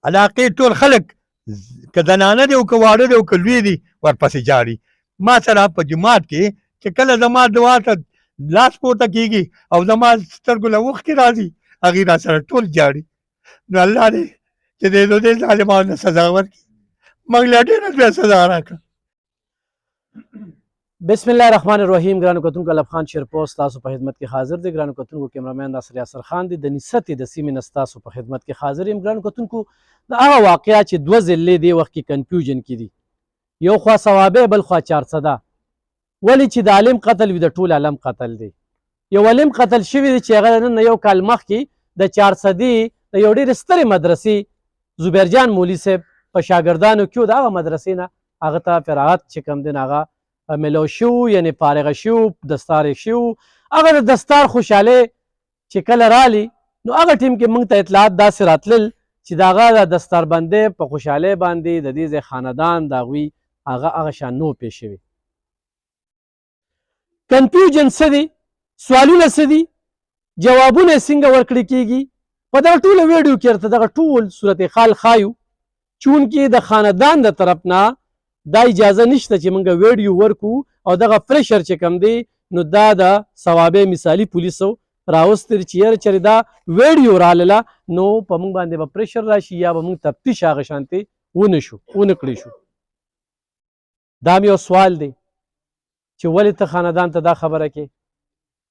علاقې ټول خلک که زنانه دی او که واړه دی او که لوی دی ورپسې جاړي. ما سره په جومات کې چې کله زما دعا ته لاس پورته کېږي او زما سترګو له اوښکې راځي هغې را سره ټول جاړي. نو الله دې چې دې ظالمانو ته سزا ورکړي. موږ له ډېره لویه سزا راکړه. بسم الله الرحمن الرحیم. ګرانو کتونکو الف خان شیرپوسټ تاسو په خدمت کې حاضر دی. ګرانو کتونکو کیمرامین ناصر یاسر خان دی د نستی د سیمې نه تاسو په خدمت کې حاضر یم. ګرانو کتونکو د هغه واقعه چې دوه ضلعې دې وخت کې کنفیوژن کې دي، یو خوا ثوابه بل خوا 400. ولې چې د عالم قتل وي د ټول عالم قتل دی. یو عالم قتل شوی دی چې هغه نن یو کال مخکې د 400 د یو ډېرې سترې مدرسې زبیرجان مولوي صاحب په شاګردانو کې د هغه مدرسې نه هغه ته فراغت چې کوم دی هغه ملو شو، یعنې فارغه شو، دستار یې شو. هغه د دستار خوشحالۍ چې کله رالی نو هغه ټیم کې موږ ته اطلاعات داسې راتلل چې د هغه د دستاربندۍ په خوشحالۍ باندې د دې ځای خاندان د هغوی هغه شان نو پیښ شوي. کنفیوژن څه دی، سوالونه څه دي، جوابونه یې څنګه ورکړل کېږي، په دغه ټوله ویډیو کې درته دغه ټول صورت حال ښایو. چونکې د خاندان د طرف نه دا اجازه نشته چې موږ ویډیو ورکو او دغه پریشر چې کوم دی نو دا د ثوابه مثالي پولیسو راوستل چې یاره چېرې دا ویډیو راغله نو په موږ باندې به پریشر راشي یا به موږ تفتیش هغه شانتې ونه کړی شو. دا م یو سوال دی چې ولې ته خاندان ته دا خبره کې؟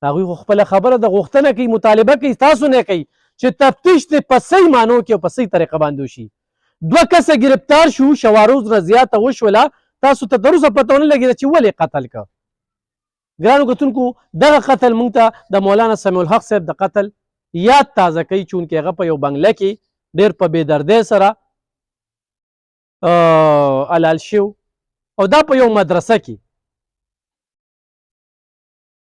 هغوی خو خپله خبره د غوښتنه کوي، مطالبه کوي، تاسو نه کوي چې تفتیش دې په صحیح معنو کې او په صحیح طریقه باندې وشي. 2 کسه گرفتار شو، شواروز نه زیاته وشوله، تاسو ته تر اوسه پته ونه لګېده چې ولې قتل که. ګرانو کتونکو دغه قتل موږ ته د مولانا سمیع الحق صاحب د قتل یاد تازه کوي، چونکې هغه په یو بنګله کې ډېر په بېدردۍ سره حلال شو او دا په یو مدرسه کې.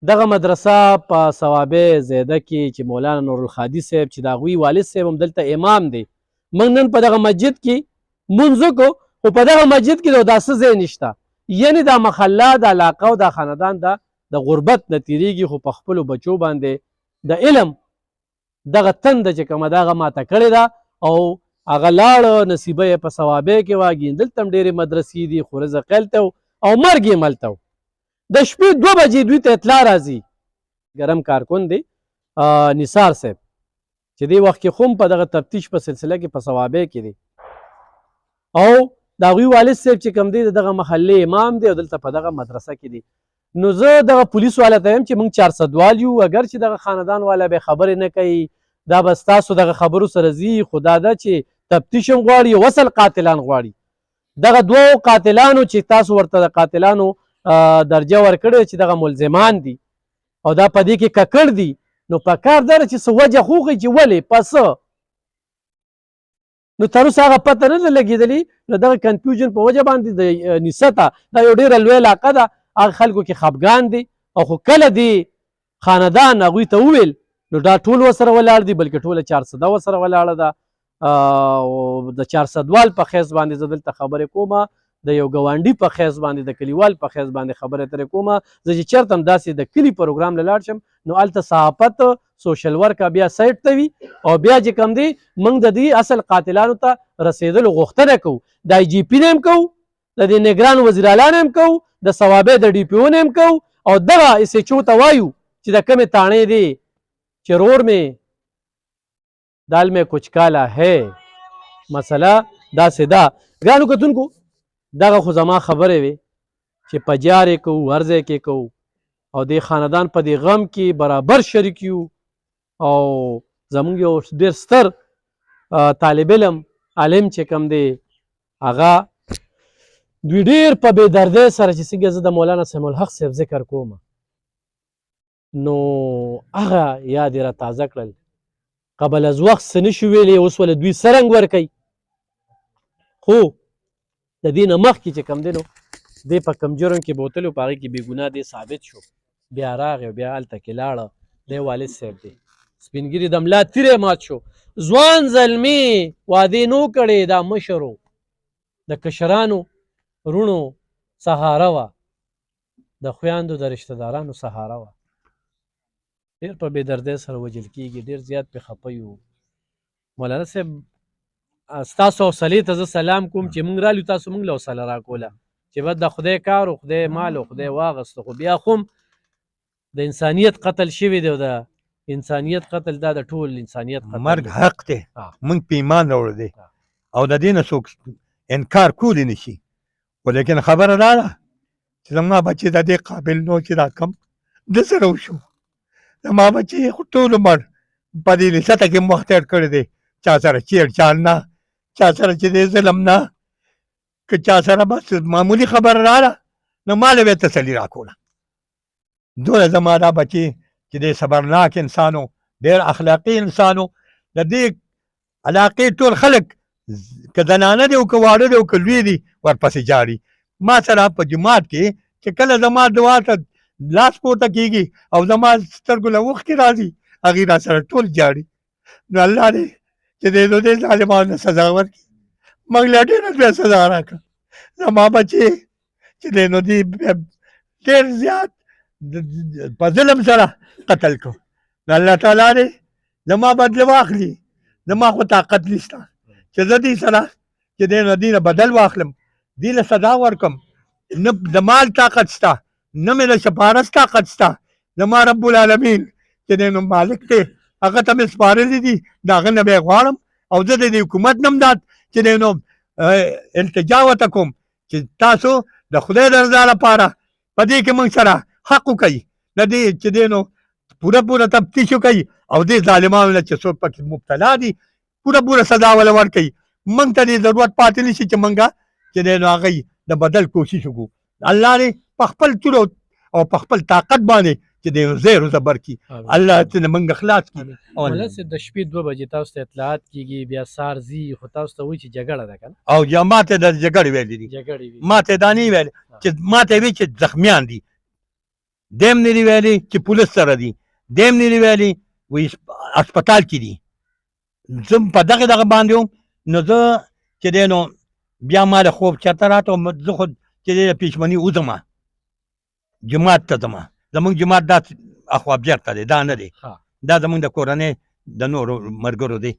دغه مدرسه په ثوابه زیده کې چې مولانا نورالخادي صاحب چې د هغوی والد صاحب هم دلته امام دی. موږ نن په دغه مسجد کې مونځ وکړو خو په دغه مسجد کې د داسې ځای نشته، یعنې دا محله د علاقه او دا خاندان د غربت نه تېرېږي خو په خپلو بچو باندې د علم دغه تنده چې کومه ده هغه ماته کړې ده او هغه لاړه نصیبه یې په ثوابه کې واګي. دلته هم ډېرې مدرسې دي خو رزق هلته او مرګ یې هلته و. د شپې 2 بجې دوی ته اطلاع راځي، ګرم کارکن دی نثار صاحب چې دې وخت کې خو هم په دغه تفتیش په سلسله کې په ثوابه کې دی او د هغوی والد صاحب چې کوم دی د دغه محلې امام دی او دلته په دغه مدرسه کې دی. نو زه دغه پولیس والا ته یم چې موږ 400 وال یو، اگر چې دغه خاندان والا به خبرې نه کوي دا به ستاسو دغه خبرو سره ځي، خو دا ده چې تفتیش هم غواړي او اصل قاتلان غواړي. دغه 2 قاتلانو چې تاسو ورته د قاتلانو درجه ورکړې چې دغه ملزمان دي او دا په دې کې ککړ دي، نو په کار ده چې څه وجه خو وښیي چې ولې پس نو تر اوسه هغه پته نه ده لګېدلې. نو دغه کنفیوژن په وجه باندې د نسته دا یو ډېره لویه علاقه ده، هغه خلکو کې خفګان دي او خو کله دې خاندان هغوی ته وویل نو دا ټول ورسره ولاړ دي، بلکې ټوله 400 ورسره ولاړه ده. او د 400 وال په خیز باندې زه دلته خبرې کومه، د یو ګاونډي په خیز باندې، د کلیوال په خیز باندې خبرې ترې کومه. زه چې چېرته هم داسې د کلي پروګرام له لاړ شم نو هلته صحافت سوشل ورکه بیا سایټ ته وي او بیا چې کوم دی موږ د دې اصل قاتلانو ته رسېدلو غوښتنه کوو. د آی جي پي نه هم کوو، د دې نګران وزیر اعلی نه هم کوو، د ثوابه د ډي پي او نه هم کوو او دغه اس ایچ او ته وایو چې د کومې تاڼې دی چې رور مې دال میں کچھ کالا ہے. مسله داسې ده. ګرانو کتونکو دغه خو زما خبرې وې چې په جار یې کوو، هر ځای کې کوو او دې خاندان په دې غم کې برابر شریک یو. او زمونږ یو ډېر ستر طالب علم عالم چې کوم دی هغه دوی ډېر په بېدردۍ سره چې څنګه زه د مولانا سمیع الحق صاحب ذکر کوم نو هغه یاد یې را تازه کړل. قبل از وخت څه نشو ویلی، اوس ولې دوی سرنګ ورکوي. خو د دې نه مخکې چې کوم دی نو دی په کوم جرم کې بوتلو په هغې کې بې ګناه دی ثابت شو. بیا راغی او بیا هلته کې لاړه، دی والد صاحب دی سپین ګیري د ملا تیری مات شو. ځوان زلمي وعدې نو کړې، دا مشرو د کشرانو رونو سهاره وه، د خویندو د رشته دارانو سهاره وه. ډېر په بېدردۍ سره وژل کېږي، ډېر زیات پې خفه یو. مولانا صاحب ستاسو حوصلې ته زه سلام کوم چې موږ رالو تاسو موږ له حوصله راکوله چې بس د خدای کار او خدای مال او خدای واغسته خو بیا خو د انسانیت قتل شوی دی او د انسانیت قتل دا د ټول انسانیت قتل مرګ دی. حق دی موږ په ایمان راوړی دی او د دې نه څوک انکار کولی نه شي خو لیکن خبره دا ده چې زما بچی د دې قابل نو چې دا کم د سره وشو زما بچی خو ټول عمر په دې لسته کې مختار کړی دی چا سره چیړچاړ نه چا سره چې دی ظلم نه که چا سره بس معمولی خبره راله نو ما له به تسلي راکوله دوله زما دا بچی چې دی صبرناک انسان و ډېر اخلاقي انسان و د دې علاقې ټول خلک که زنانه دی او که واړه دی او که لوی دی ورپسې جاړي ما سره په جومات کې چې کله زما دعا ته لاس پورته کېږي او زما سترګو له اوښکې راځي هغې را سره ټول جاړي نو الله دې چې دې نو دې ظالمانو نه سزا ورکړي موږ له ډېره بیا سزا راکړه زما بچې چې دی نو دې ډېر زیات په ظلم سره قتل کړو نو الله تعالی دې زما بدله واخلي زما خو طاقت نشته چې زه دې سره چې دی نو دې نه بدل واخلم دې له سزا ورکړم نه د مال طاقت شته نه مې د سپارس طاقت شته زما رب العالمین چې دی نو مالک دی هغه ته مې سپارلي دي د هغه نه به یې غواړم او زه د دې حکومت نه هم چې دی نو التجا ورته کوم چې تاسو د خدای د رضا لپاره په دې کې موږ سره حق وکړئ د دې چې دی نو پوره تفتیش وکړئ او دې ظالمانو نه چې څوک پکې مبتلا دي پوره سزا وله ورکړئ موږ ته دې ضرورت پاتې نه شي چې موږ چې دی نو هغوی د بدل کوشش وکړو الله دې په خپل تور او په خپل طاقت باندې چې دی نو زیر و زبر کړي الله ته موږ خلاص کړي مولا صاحب د شپې 2 بجې تاسو ته اطلاعات کېږي بیا سهار ځي خو تاسو ته وایي چې جګړه ده که نه او یا ما ته د جګړې ویلي دي ما ته دا نه ویل چې ما ته وی چې زخمیان دي دیم نه دی ویلي چې پولیس سره دي دیم نه دی ویلي وایي هسپتال کې دي زه په دغه باندې وم نو زه چې دی نو بیا ما د خوب چېرته راته زه خو چې دی پېشمني وځمه جومات ته ځمه زمونږ جومات دا اخوا بیرته دی دا نه دی دا زمونږ د کورنۍ د نورو ملګرو دی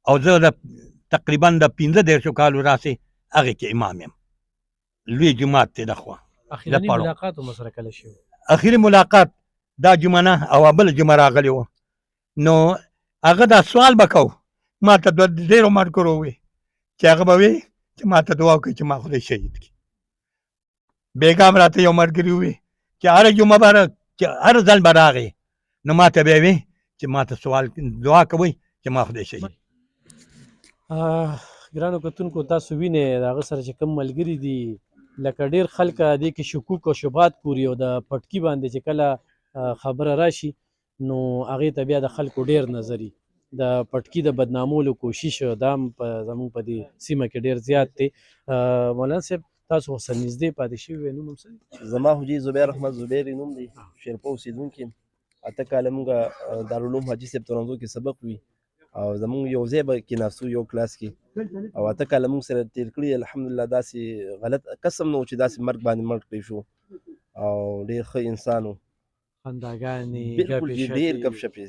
او زه د تقریبا د 15 کالو راسې هغې کې امام یم لوی جومات دی دخوا اخرني ملاقات هم سره کله شوی اخري ملاقات دا جمعه نه او بله جمعه راغلی و نو هغه دا سوال به کو ما ته ډېرو ملګرو ووی چې هغه به وی چې ما ته دعا وکړي چې ما خدای شهید کړي بیګام راته یو ملګري ووی چې هره جمعه به چې هر ځل به راغی نو ما ته به یې وی چې ما ته سوال دعا کوئ چې ما خدای شهید ګرانو کتونکو تاسو وینئ د هغه سره چې کوم ملګري دي لکه ډېر خلک دې کې شکوک او شبهات کوري او د پټکي باندې چې کله خبره راشي نو هغې ته بیا د خلکو ډېر نظري د پټکي د بدنامولو کوشش دا هم زموږ په دې سیمه کې ډېر زیات دی مولانا صاحب تاسو خو سره نږدې پاتې شوي نوم هم څه دی زما حجي زبیر احمد زبیر نوم دی شیرپه اوسېدونکی یم 8 کاله موږ دارالعلوم حاجي صاحب ترنزو کې سبق وي او زمونږ یو ځای به کېناستو یو کلاس کې او 8 کاله موږ سره تېر کړي الحمدلله داسې غلط قسم نه و چې داسې مرګ باندې مړ کړی شو او ډېر ښه انسان و خنداګانې بالکل ډېر ګپ شپې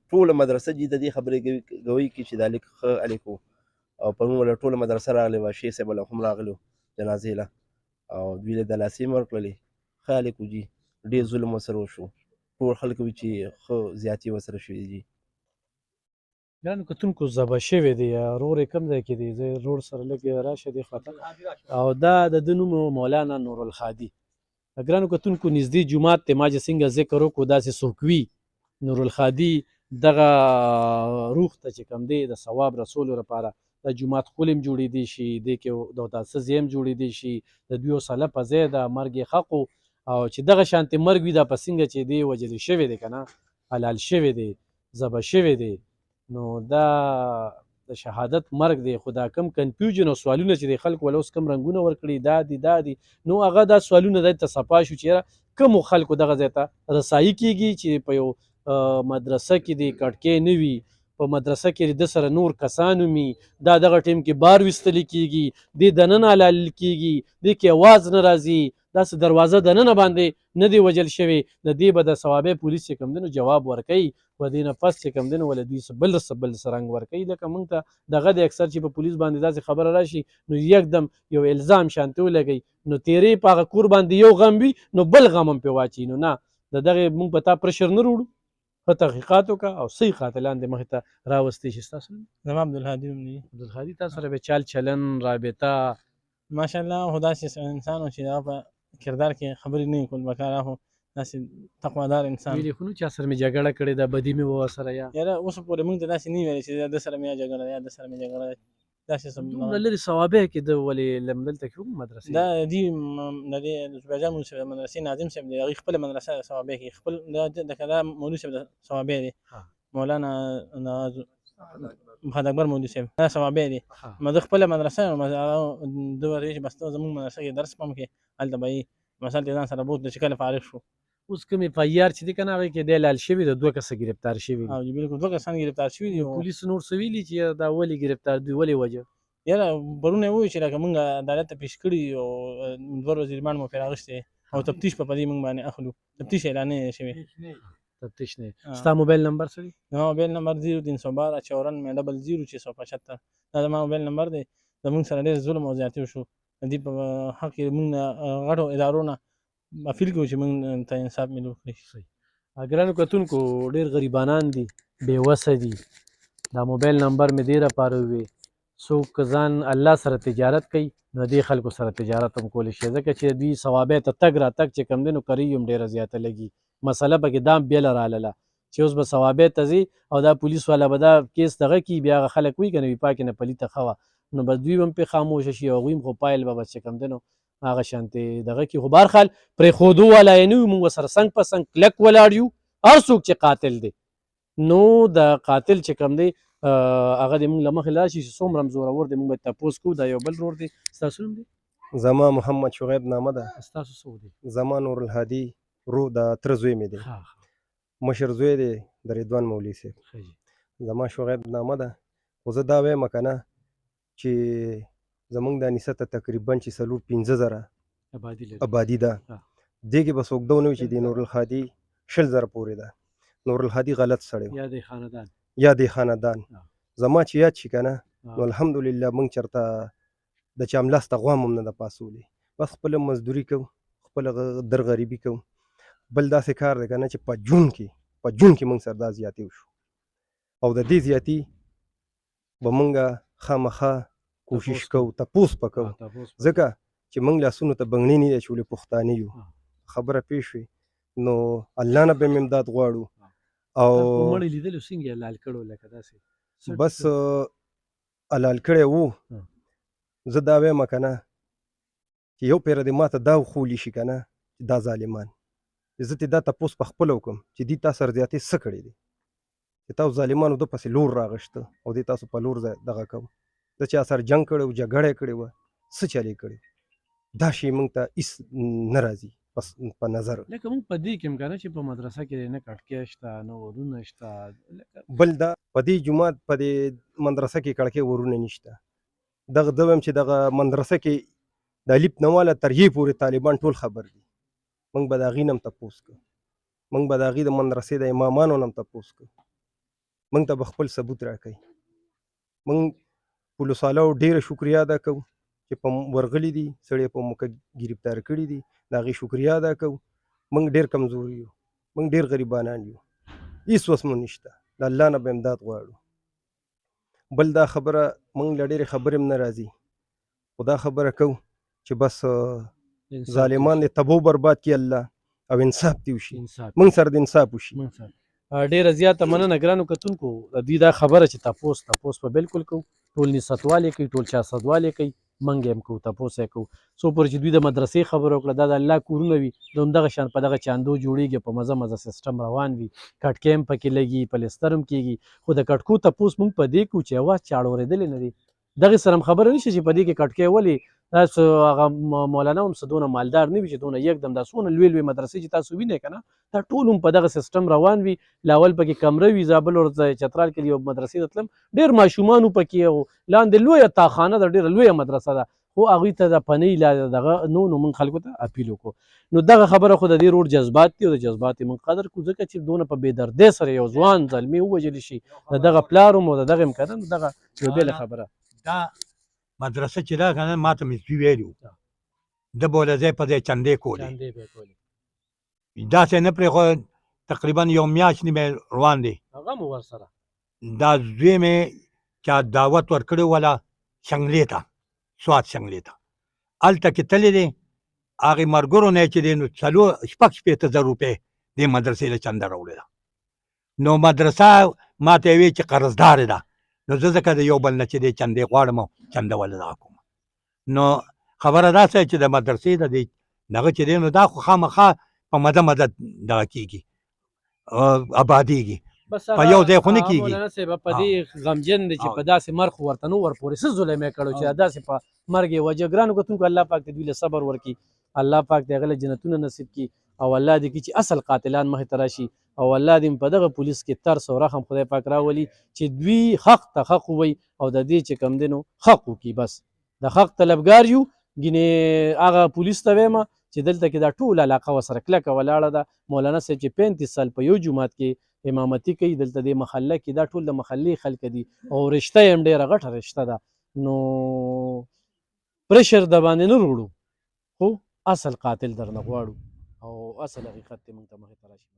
ټوله مدرسه جي د دې خبرې ګوی کې چې دا لیک ښه الیک و او پرون ولا ټوله مدرسه راغلې وه شیخ صاحب هم راغلی و جنازې له او دوی له دلاسې هم ورکړلې ښه الیک و جي ډېر ظلم ورسره وشو ټول خلک وي چې ښه زیاتې ورسره شوي دي ګرانو کتونکو ذبح شوی دی رور یې کوم ځای کې دی زه روډ سره لږ راشه دې خواته او دا د ده نوم مولانا نورالخادي ګرانو کتونکو نږدې جومات دی ما چې څنګه ذکر وکړو داسې څوک وي نورالخادي دغه روح ته چې کوم دی د ثواب رسولو لپاره د جومات ښکلې هم جوړېدی شي دې کې د وداسه ځای هم جوړېدی شي د دوی حوصله په ځای ده مرګ یې حق او چې دغه شانتې مرګ وي دا په څنګه چې دی وجلې شوی دی که نه حلال شوی دی ذبح شوی دی نو دا د شهادت مرګ دی خو دا کم کنفیوژن او سوالونه چې د خلکو ول اوس کم رنګونه ورکړي دا دي نو هغه دا سوالونه دی ته صفا شو چې کومو خلکو دغه ځای ته رسایي کېږي چې په یو مدرسه کې د کټکۍ نه وي په مدرسه کې د سره نور کسان وي دا دغه ټیم کې بار ویستلی کېږي دې دننه حلال کېږي دې کې اواز نه راځي داسې دروازه دننه باندې نه دی وجل شوی، د دې به د ثوابې پولیس چې کوم دی نو جواب ورکوي، و دې نه پس چې کوم دی نو ولې دوی څه بل څه رنګ ورکوي. لکه موږ ته دغه د اکثر چې په پولیس باندې داسې خبره راشي نو یکدم یو الزام شانتې ولګوي، نو تیرې په هغه کور باندې یو غم وي نو بل غم هم پرې واچوي. نو نه، د دغې موږ په تا پرشر نه وروړو، ښه تحقیقات وکړه او صحیح قاتلان دې مخې ته راوستې شي. ستاسو نوم؟ زما عبدالهادي نوم دی. عبدالهادي، تاسو سره به چال چلن رابطه ماشاءالله خو داسې انسان و چې هغه په کردار کې خبرې نه وي کول پکار، هغه داسې تقوادار انسان ویلې خو نو چا سره مې جګړه کړې ده، بدي مې وه ورسره یا یاره اوس پورې موږ ته داسې نه ویلې چې ده سره مې جګړه ده یا ده سره مې جګړه ده، داسې دومره لرې ثوابې کې ده ولې دلته کې کوم مدرسې دا دي د دې زبیرجان مولوي صاحب د مدرسې ناظم صاحب دی، هغوی خپله مدرسه د ثوابې کې خپل دا مولوي صاحب د ثوابې دی، مولانا محمد اکبر مولوي صاحب دا ثوابې دی، د خپله مدرسه ده ده ورته چې بس ته زموږ مدرسه کې درس پم کې هلته به یې مثل دې ځان سره بوتله چې کله فارغ شو. اوس کوم اف آی آر چې دی که نه هغې کې دی لال شوي د 2 کسه ګرفتار شوي دي. او بلکل 2 کسان ګرفتار شوي دي. پولیسو نور څه ویلي چې دا ولې ګرفتار دي، ولې وجه؟ یاره پرونه یې وویل چې لکه موږ عدالت ته پیش کړي او 2 ورځې ریمانډ مو پرې اخیستی او تفتیش په دې موږ باندې اخلو، تفتیش اعلان نه دی شوی. تفتیش نه. ستا موبایل نمبر څه دی؟ زما موبایل نمبر 0312 54 دا زما موبایل نمبر دی. زموږ سره ډېر ظلم او زیاتي وشو، د دې په حق کې موږ غټو ادارو نه اپیل کوو چې موږ ته انصاف ملو کړي. ګرانو کتونکو ډېر غریبانان دي، بېوسه دي. دا موبایل نمبر مې دې لپاره ووی څوک ځان الله سره تجارت کوي نو دې خلکو سره تجارت هم کولی شي، ځکه چې دوی ثوابې ته تګ راتګ چې کوم دی نو کرۍ هم ډېره زیاته لګي. مسله پکې دا بېله راغله چې اوس به ثوابې ته ځي او دا پولیس والا به دا کیس دغه کي، بیا هغه خلک وایي که نه وي پاکې نه پلیته ښه وه، نو به دوی هم پرې خاموشه شي او هغوی هم خو پایل به بس چې کوم دی نو هغه شانتې دغه کي. خو بهرحال پرېښودو والا یې نه وي، موږ ورسره څنګ په څنګ کلک ولاړ یو. هر څوک چې قاتل دی نو د قاتل چې کوم دی هغه د موږ له مخې لاړ شي چې څومره هم زورور دی موږ به تپوس کوو. دا یو بل رور دی. ستاسو نوم دی؟ زما محمد شعیب نامه ده. ستاسو څوک دی؟ زما نور الهادي رو د تره زوی مې دی، مشر زوی دی د رضوان مولوي صاحب. زما شعیب نامه ده. خو زه دا وایم که نه چې زمونږ دا نیسه ته تقریبا چې 4-5 آبادي ده، دې کې به څوک دا ونه وي چې د نور الهادي 20,000 پورې ده. نور الهادي غلط سړی یا د خاندان یا د خاندان زما چې یاد شي که نه نو الحمدلله موږ چېرته د چا ملاسته غوام هم نه ده پاسولی، بس خپله مزدوري کوو، خپله در غریبي کوو. بل داسې کار دی که نه چې په جون کې موږ سره دا زیاتي وشو او د دې زیاتي به موږ خامخا کوشش کوو، تپوس به کوو، ځکه چې موږ لاسونو ته بنګړي نه دی اچولي، پښتانه یو. خبره پېښ شوې نو الله نه به مې امداد غواړو او مړی لیدلو څنګه حلال کړو لکه داسې بس حلال کړی وو. زه دا وایم که نه چې یو پیره دې ما ته دا وښولي شي که نه دا ظالمان، زه ترې دا تپوس په خپله وکړم چې دوی تا سره زیاتې څه کړي دي چې تاسو ظالمانو ده پسې لور راغشته او دې تاسو په لور دغه کوم. زه چا سره جنګ کړی و، جګړه یې کړې وه، څه چل یې کړی، دا شی موږ ته هېڅ نه راځي په نظر. لکه موږ په دې کې هم که نه چې په مدرسه کې نه کړکۍ شته نه ورونه شته، بل دا په دې جومات په دې مدرسه کې کړکۍ ورونه نشته. دغه زه وایم چې دغه مدرسه کې د الف نه واله تر یې پورې طالبان ټول خبر دي. موږ به د هغې نه هم تپوس کوو، موږ به د هغې د مدرسې د امامانو نه هم تپوس کوو، موږ ته به خپل ثبوت راکوي. موږ پولیس والاو ډېره شکریه ادا کوو چې په ورغلي دي، سړی په موقع ګرفتار کړي دي، د هغې شکریه ادا کوو. موږ ډېر کمزوري یو، موږ ډېر غریبانان یو، هېڅ وس مو نشته، د الله نه به امداد غواړو. بل دا خبره موږ له ډېرې خبرې هم نه راځي، خو دا خبره کوو چې بس ظالمان دې تبو برباد کړي الله او انصاف دې وشي، موږ سره د انصاف وشي. ډېره زیاته مننه ګرانو کتونکو. د دوی دا خبره چې تپوس په بالکل کوو، ټول نسوتوالې کوي، ټول چاسدوالې کوي، موږ هم کوو، تپوس یې کوو. څو پورې چې دوی د مدرسې خبره وکړه دا د الله کورونه وي، د همدغه شان په دغه چاندو جوړېږي، په مزه مزه سیسټم روان وي، کټکۍ هم پکې لګي، پلستر هم کېږي. خو د کټکو تپوس موږ په دې کوو چې اواز چاړ اورېدلې نه دي، دغې سره هم خبره نشته چې په دې کې کټکۍ ولې تاسو هغه مولانا هم څه دونه مالدار نه وي چې دونه یکدم دا څونه لوی لوی مدرسې چې تاسو وینئ که نه دا ټول هم په دغه سیسټم روان وي. لاول پکې کمره وي، زابل ورځ چترال کې یو مدرسې ته تلم ډېر ماشومان وو پکې او لاندې لویه تاخانه ده، ډېره لویه مدرسه ده، خو هغوی ته د پنۍ لا دغه نو موږ خلکو ته اپیل وکړو. نو دغه خبره خو د دې روډ جذبات دي او د جذبات یې موږ قدر کړو، ځکه چې دونه په بې دردۍ سره یو ځوان زلمي ووژلی شي د دغه پلار هم او د دغه امکانات دغه یو بېله خبره. دا مدرسه چې ده که نه ما ته مې زوی ویلي وو ده به له ځای په ځای چندې کولې، داسې نه پرېښود. تقریبا یو میاشت نیمه روان دی. هغه مو ورسره دا زوی مې چا دعوت ورکړی وله شنګلې ته، سوات شنګلې ته، هلته کې تللی دی. هغې ملګرو نه یې چې دی نو شپږ شپېته زره روپۍ دې مدرسې له چنده راوړې ده. نو مدرسه ما ته یې ویې چې قرضدارې ده، نو زه ځکه د یو بل نه چې دی چندې غواړم او چنده ولې دغه کوم. نو خبره داسې چې د مدرسې د دې دغه چې دی نو دا خو خامخا په مده دغه کېږي، آبادېږي، په یو ځای خو نه کېږي. مولانا صاحب په دې غمجن دی چې په داسې مرګ خو ورته نو ورپورې څه ظلم یې کړی چې داسې په مرګ یې وجه. ګرانو کتونکو الله پاک دې دوی له صبر ورکړي، الله پاک دې هغه له جنتونه نصیب کړي او الله دې کړي چې اصل قاتلان مخې ته راشي او الله دې په دغه پولیس کې ترس او رحم خدای پاک راولي چې دوی حق ته حق ووایي او د دې چې کوم دی نو حق وکړي. بس د حق طلبګار یو. ګینې هغه پولیس ته وایم چې دلته کې دا ټوله علاقه ورسره کلکه ولاړه ده. مولانا صاحب چې 35 سال په یو جومات کې امامتي کوي، دلته د محله کې دا ټول د محلې خلک دي او رشته یې هم ډېره غټه رشته ده. نو پرشر د باندې نه وروړو، خو اصل قاتل درنه غواړو او اصل حقیقت ته موږ ته مخې ته راشي.